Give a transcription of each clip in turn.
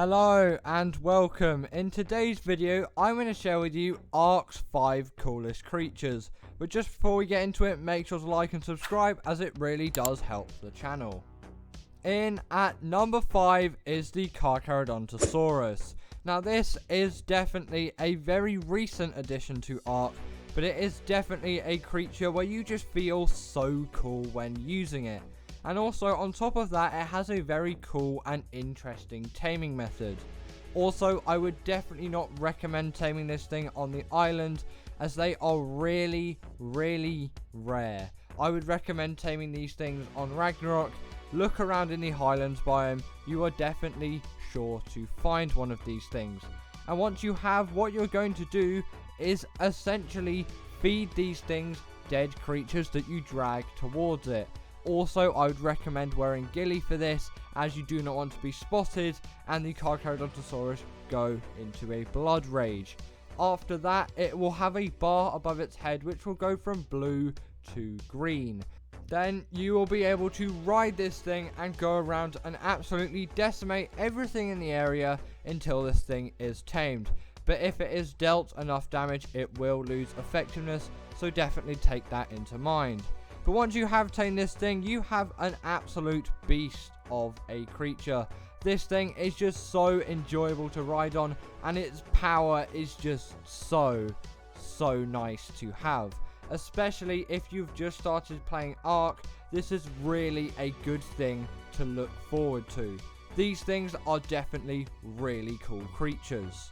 Hello and welcome. In today's video, I'm going to share with you Ark's 5 coolest creatures. But just before we get into it, make sure to like and subscribe as it really does help the channel. In at number 5 is the Carcharodontosaurus. Now this is definitely a very recent addition to Ark, but it is definitely a creature where you just feel so cool when using it. And also on top of that, it has a very cool and interesting taming method. Also, I would definitely not recommend taming this thing on the island, as they are really rare. I would recommend taming these things on Raasclark. Look around in the Highlands biome, you are definitely sure to find one of these things. And once you have, what you're going to do is essentially feed these things dead creatures that you drag towards it. Also, I would recommend wearing ghillie for this, as you do not want to be spotted and the Carcharodontosaurus go into a blood rage. After that, it will have a bar above its head which will go from blue to green. Then you will be able to ride this thing and go around and absolutely decimate everything in the area until this thing is tamed. But if it is dealt enough damage, it will lose effectiveness, so definitely take that into mind. But once you have tamed this thing, you have an absolute beast of a creature. This thing is just so enjoyable to ride on, and its power is just so nice to have. Especially if you've just started playing Ark, this is really a good thing to look forward to. These things are definitely really cool creatures.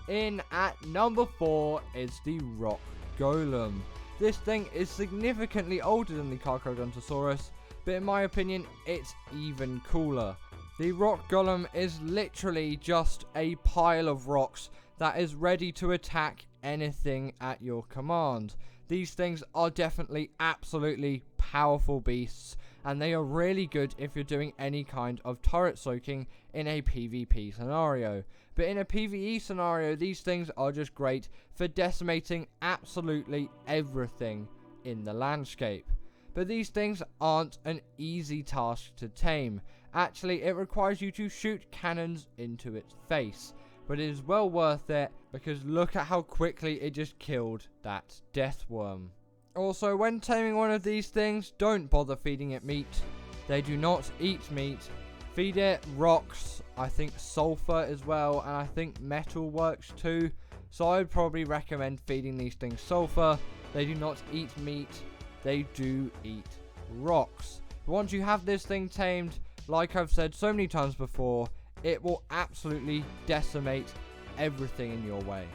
In at number 4 is the Rock Golem. This thing is significantly older than the Carcharodontosaurus, but in my opinion, it's even cooler. The Rock Golem is literally just a pile of rocks that is ready to attack anything at your command. These things are definitely absolutely powerful beasts, and they are really good if you're doing any kind of turret soaking in a PvP scenario. But in a PvE scenario, these things are just great for decimating absolutely everything in the landscape. But these things aren't an easy task to tame. Actually, it requires you to shoot cannons into its face. But it is well worth it, because look at how quickly it just killed that death worm. Also, when taming one of these things, don't bother feeding it meat. They do not eat meat. Feed it rocks, I think sulfur as well, and I think metal works too. So I would probably recommend feeding these things sulfur. They do not eat meat, they do eat rocks. Once you have this thing tamed, like I've said so many times before, it will absolutely decimate everything in your way.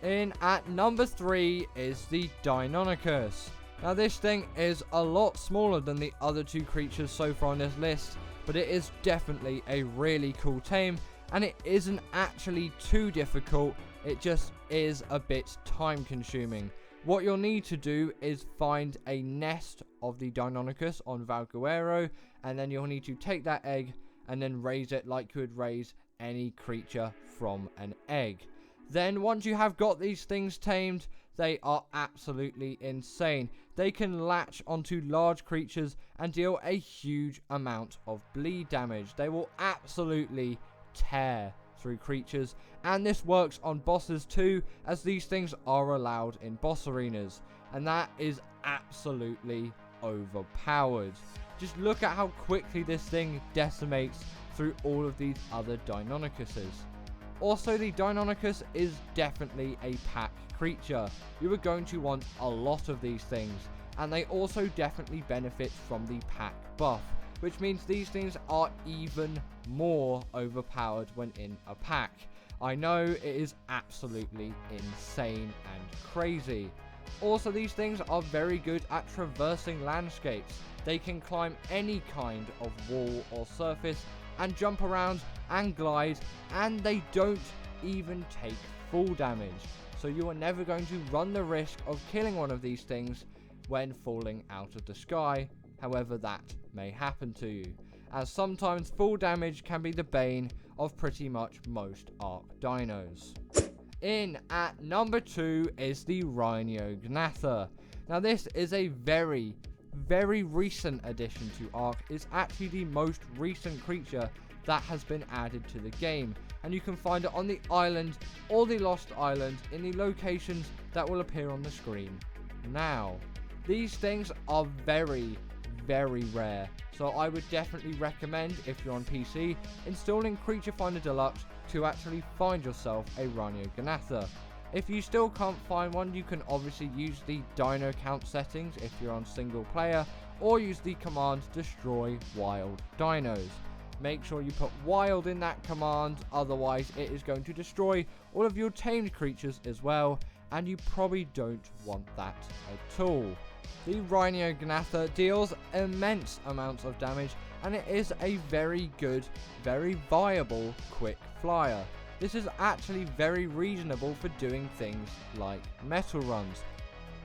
In at number 3 is the Deinonychus. Now this thing is a lot smaller than the other 2 creatures so far on this list, but it is definitely a really cool tame, and it isn't actually too difficult, it just is a bit time consuming. What you'll need to do is find a nest of the Deinonychus on Valguero, and then you'll need to take that egg and then raise it like you would raise any creature from an egg. Then once you have got these things tamed, they are absolutely insane. They can latch onto large creatures and deal a huge amount of bleed damage. They will absolutely tear through creatures, and this works on bosses too, as these things are allowed in boss arenas, and that is absolutely overpowered. Just look at how quickly this thing decimates through all of these other Deinonychuses. Also, the Deinonychus is definitely a pack creature. You are going to want a lot of these things, and they also definitely benefit from the pack buff, which means these things are even more overpowered when in a pack. I know, it is absolutely insane and crazy. Also, these things are very good at traversing landscapes. They can climb any kind of wall or surface and jump around and glide, and they don't even take full damage. So you are never going to run the risk of killing one of these things when falling out of the sky, however that may happen to you, as sometimes full damage can be the bane of pretty much most Ark dinos. In at number 2 is the Rhinoganatha. Now this is a very recent addition to Ark. It's actually the most recent creature that has been added to the game, and you can find it on the island or the lost island in the locations that will appear on the screen now. These things are very rare, so I would definitely recommend, if you're on PC, installing Creature Finder Deluxe to actually find yourself a Rhinoganatha. If you still can't find one, you can obviously use the dino count settings if you're on single player, or use the command destroy wild dinos. Make sure you put wild in that command, otherwise it is going to destroy all of your tamed creatures as well, and you probably don't want that at all. The Rhinoganatha deals immense amounts of damage, and it is a very good, very viable quick flyer. This is actually very reasonable for doing things like metal runs.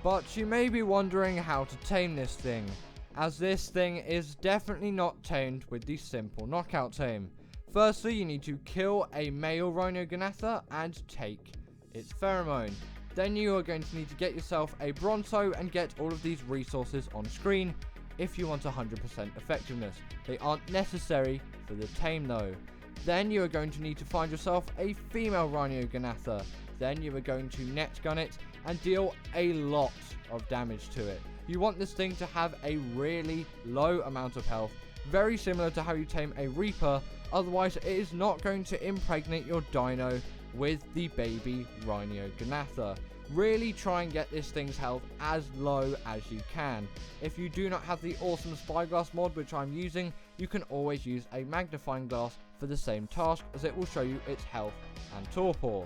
But you may be wondering how to tame this thing, as this thing is definitely not tamed with the simple knockout tame. Firstly, you need to kill a male Rhinoganatha and take its pheromone. Then you are going to need to get yourself a Bronto and get all of these resources on screen if you want 100% effectiveness. They aren't necessary for the tame though. Then you are going to need to find yourself a female Rhinoganatha. Then you are going to net gun it and deal a lot of damage to it. You want this thing to have a really low amount of health, very similar to how you tame a Reaper, otherwise it is not going to impregnate your dino with the baby Rhinoganatha. Really try and get this thing's health as low as you can. If you do not have the awesome spyglass mod, which I'm using, you can always use a magnifying glass for the same task, as it will show you its health and torpor.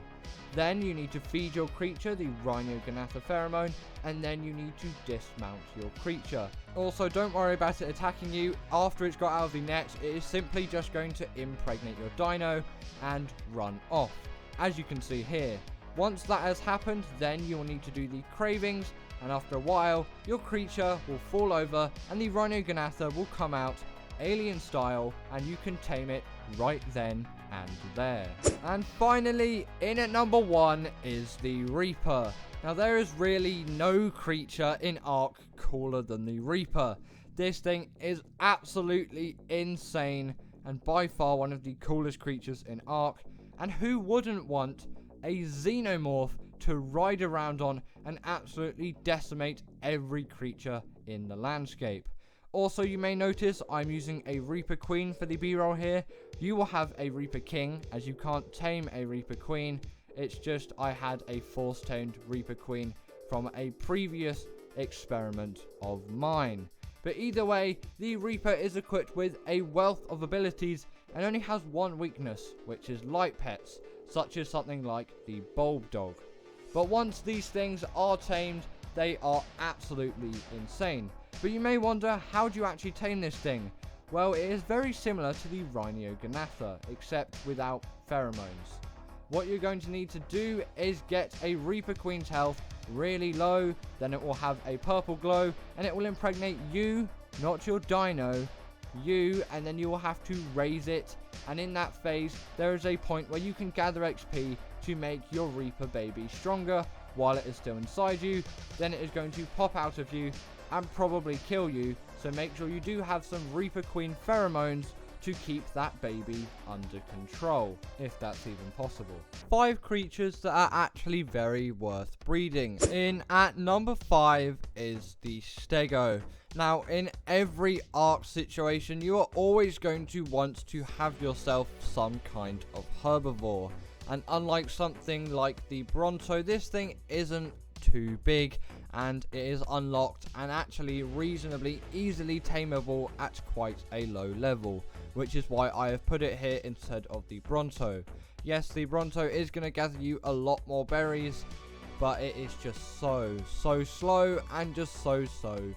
Then you need to feed your creature the Rhinoganatha pheromone, and then you need to dismount your creature. Also, don't worry about it attacking you after it's got out of the net. It is simply just going to impregnate your dino and run off, as you can see here. Once that has happened, then you will need to do the cravings, and after a while your creature will fall over and the Rhinoganatha will come out alien style, and you can tame it right then and there. And finally, in at number 1 is the Reaper. Now there is really no creature in Ark cooler than the Reaper. This thing is absolutely insane and by far one of the coolest creatures in Ark, and who wouldn't want a xenomorph to ride around on and absolutely decimate every creature in the landscape. Also, you may notice I'm using a Reaper Queen for the B-roll here. You will have a Reaper King, as you can't tame a Reaper Queen. It's just I had a force-tamed Reaper Queen from a previous experiment of mine. But either way, the Reaper is equipped with a wealth of abilities and only has one weakness, which is light pets, such as something like the Bulb Dog. But once these things are tamed, they are absolutely insane. But you may wonder, how do you actually tame this thing? Well, it is very similar to the Rhinoganatha, except without pheromones. What you're going to need to do is get a Reaper Queen's health really low, then it will have a purple glow, and it will impregnate you, not your dino, you, and then you will have to raise it, and in that phase there is a point where you can gather XP to make your Reaper baby stronger while it is still inside you. Then it is going to pop out of you and probably kill you, so make sure you do have some Reaper Queen pheromones to keep that baby under control, if that's even possible. 5 creatures that are actually very worth breeding. In at number 5 is the Stego. Now, in every Ark situation, you are always going to want to have yourself some kind of herbivore. And unlike something like the Bronto, this thing isn't too big, and it is unlocked and actually reasonably easily tameable at quite a low level, which is why I have put it here instead of the Bronto. Yes, the Bronto is going to gather you a lot more berries, but it is just so slow and just so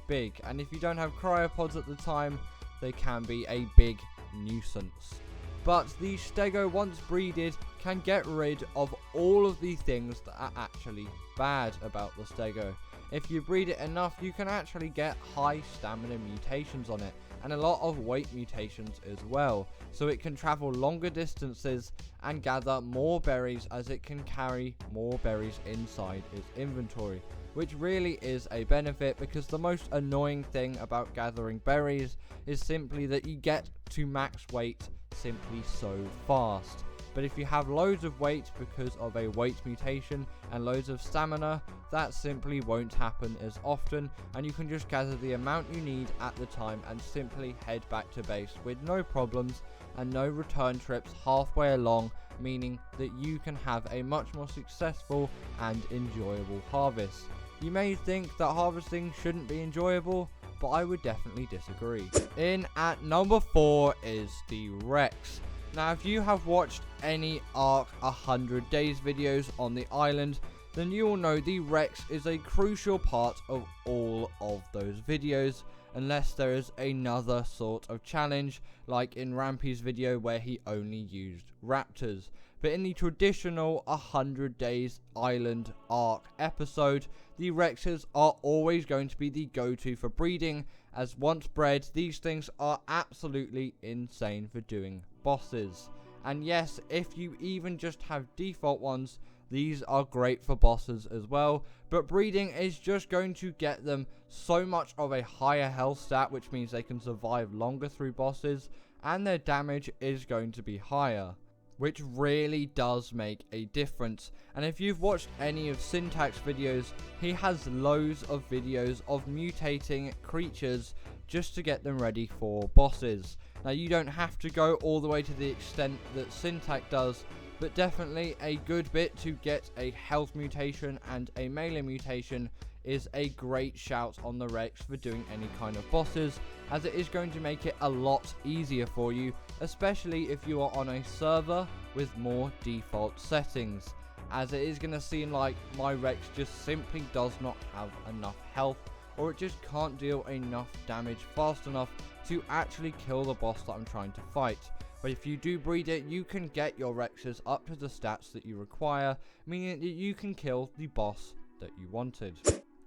big, and if you don't have cryopods at the time, they can be a big nuisance. But the Stego, once breeded, can get rid of all of the things that are actually bad about the Stego. If you breed it enough, you can actually get high stamina mutations on it, and a lot of weight mutations as well, so it can travel longer distances and gather more berries, as it can carry more berries inside its inventory, which really is a benefit, because the most annoying thing about gathering berries is simply that you get to max weight simply so fast. But if you have loads of weight because of a weight mutation and loads of stamina, that simply won't happen as often, and you can just gather the amount you need at the time and simply head back to base with no problems and no return trips halfway along, meaning that you can have a much more successful and enjoyable harvest. You may think that harvesting shouldn't be enjoyable, but I would definitely disagree. In at number 4 is the Rex. Now, if you have watched any Ark 100 Days videos on the island, then you will know the Rex is a crucial part of all of those videos, unless there is another sort of challenge, like in Rampy's video where he only used raptors. But in the traditional 100 Days Island Ark episode, the Rexes are always going to be the go-to for breeding, as once bred, these things are absolutely insane for doing bosses. And yes, if you even just have default ones, these are great for bosses as well, but breeding is just going to get them so much of a higher health stat, which means they can survive longer through bosses, and their damage is going to be higher, which really does make a difference. And if you've watched any of Syntax videos, he has loads of videos of mutating creatures just to get them ready for bosses. Now, you don't have to go all the way to the extent that Syntax does, but definitely a good bit to get a health mutation and a melee mutation is a great shout on the Rex for doing any kind of bosses, as it is going to make it a lot easier for you, especially if you are on a server with more default settings, as it is going to seem like my Rex just simply does not have enough health, or it just can't deal enough damage fast enough to actually kill the boss that I'm trying to fight. But if you do breed it, you can get your Rexes up to the stats that you require, meaning that you can kill the boss that you wanted.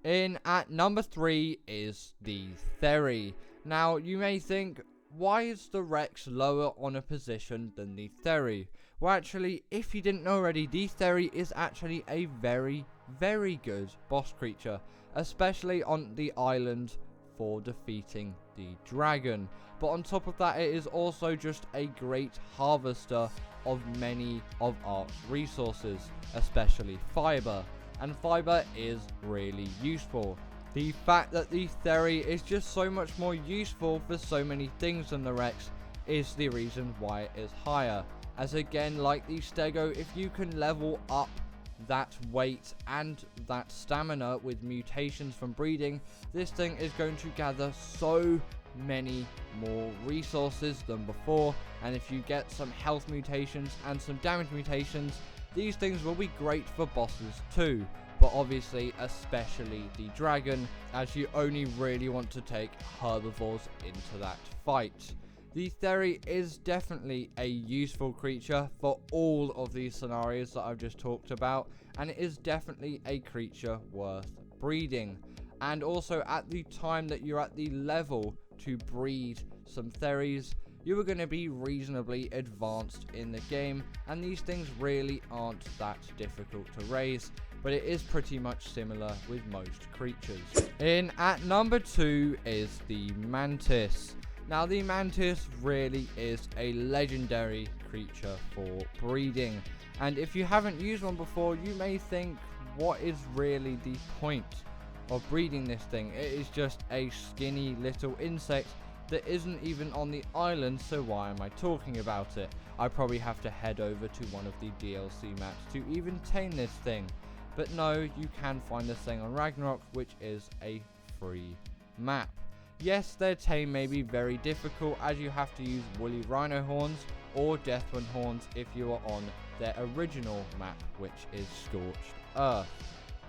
In at number 3 is the Theory. Now, you may think, why is the Rex lower on a position than the Theory? Well, actually, if you didn't know already, the Theory is actually a very, very good boss creature, especially on the island for defeating the dragon. But on top of that, it is also just a great harvester of many of Ark's resources, especially fiber. And fiber is really useful. The fact that the Theory is just so much more useful for so many things than the Rex is the reason why it is higher. As again, like the Stego, if you can level up that weight and that stamina with mutations from breeding, this thing is going to gather so many more resources than before. And if you get some health mutations and some damage mutations, these things will be great for bosses too, but obviously especially the dragon, as you only really want to take herbivores into that fight. The Theory is definitely a useful creature for all of these scenarios that I've just talked about, and it is definitely a creature worth breeding. And also, at the time that you're at the level to breed some Theories, you are going to be reasonably advanced in the game, and these things really aren't that difficult to raise, but it is pretty much similar with most creatures. In at number 2 is the Mantis. Now, the Mantis really is a legendary creature for breeding, and if you haven't used one before, you may think, what is really the point of breeding this thing? It is just a skinny little insect that isn't even on the island, so why am I talking about it? I probably have to head over to one of the DLC maps to even tame this thing. But no, you can find this thing on Raasclark, which is a free map. Yes, their tame may be very difficult, as you have to use woolly rhino horns or deathwind horns if you are on their original map, which is Scorched Earth.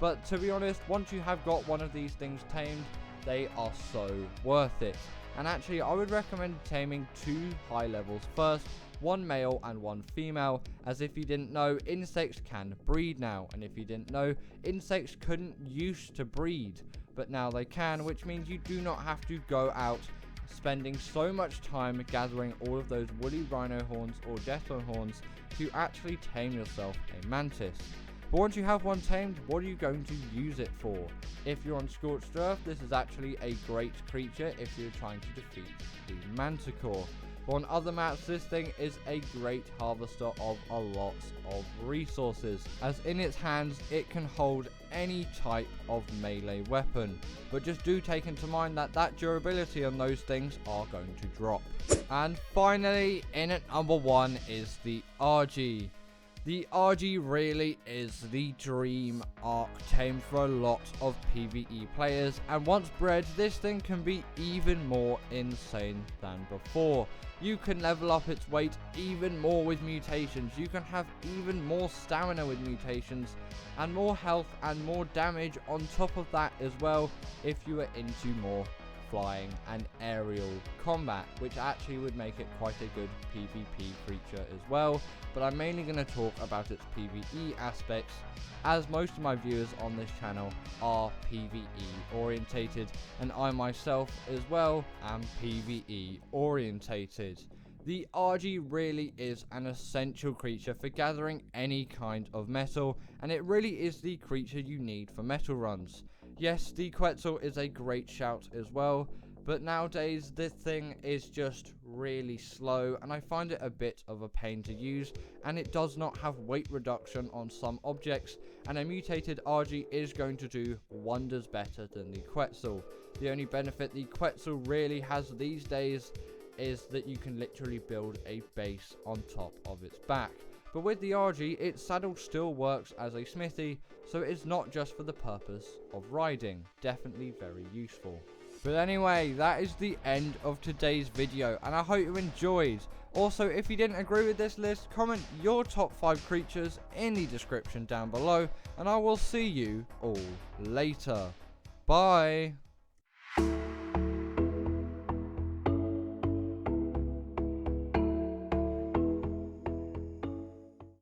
But to be honest, once you have got one of these things tamed, they are so worth it. And actually, I would recommend taming 2 high levels first, one male and one female, as if you didn't know, insects can breed now, and if you didn't know, insects couldn't used to breed, but now they can, which means you do not have to go out spending so much time gathering all of those woolly rhino horns or deathwind horns to actually tame yourself a mantis. But once you have one tamed, what are you going to use it for? If you're on Scorched Earth, this is actually a great creature if you're trying to defeat the Manticore. But on other maps, this thing is a great harvester of a lot of resources, as in its hands it can hold any type of melee weapon. But just do take into mind that durability on those things are going to drop. And finally, in at number 1 is the RG. The RG really is the dream Arc Tame for a lot of PvE players, and once bred, this thing can be even more insane than before. You can level up its weight even more with mutations, you can have even more stamina with mutations, and more health and more damage on top of that as well if you are into more flying and aerial combat, which actually would make it quite a good PvP creature as well. But I'm mainly going to talk about its PvE aspects, as most of my viewers on this channel are PvE orientated, and I myself as well am PvE orientated. The RG really is an essential creature for gathering any kind of metal, and it really is the creature you need for metal runs. Yes, the Quetzal is a great shout as well, but nowadays this thing is just really slow, and I find it a bit of a pain to use, and it does not have weight reduction on some objects, and a mutated RG is going to do wonders better than the Quetzal. The only benefit the Quetzal really has these days is that you can literally build a base on top of its back. But with the RG, its saddle still works as a smithy, so it's not just for the purpose of riding. Definitely very useful. But anyway, that is the end of today's video, and I hope you enjoyed. Also, if you didn't agree with this list, comment your top 5 creatures in the description down below, and I will see you all later. Bye!